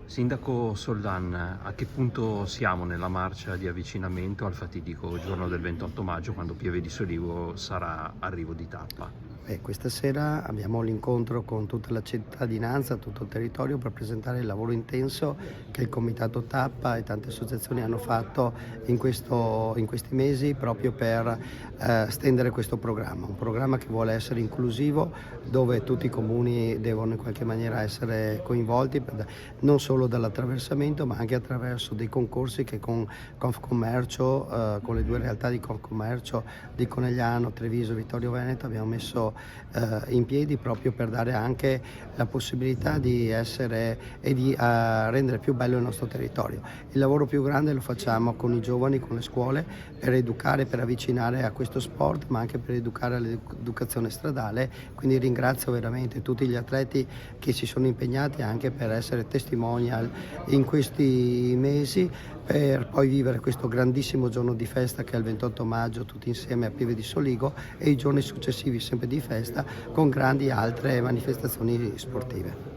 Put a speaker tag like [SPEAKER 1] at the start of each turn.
[SPEAKER 1] Sindaco Soldan, a che punto siamo nella marcia di avvicinamento al fatidico giorno del 28 maggio, quando Pieve di Solivo sarà arrivo di tappa?
[SPEAKER 2] Questa sera abbiamo l'incontro con tutta la cittadinanza, tutto il territorio, per presentare il lavoro intenso che il Comitato Tappa e tante associazioni hanno fatto in questi mesi proprio per stendere questo programma, un programma che vuole essere inclusivo, dove tutti i comuni devono in qualche maniera essere coinvolti, non solo dall'attraversamento ma anche attraverso dei concorsi che con Confcommercio, con le due realtà di Confcommercio di Conegliano, Treviso e Vittorio Veneto abbiamo messo in piedi, proprio per dare anche la possibilità di essere e di rendere più bello il nostro territorio. Il lavoro più grande lo facciamo con i giovani, con le scuole, per educare, per avvicinare a questo sport, ma anche per educare all'educazione stradale. Quindi ringrazio veramente tutti gli atleti che si sono impegnati anche per essere testimonial in questi mesi, per poi vivere questo grandissimo giorno di festa che è il 28 maggio tutti insieme a Pieve di Soligo, e i giorni successivi sempre di festa con grandi altre manifestazioni sportive.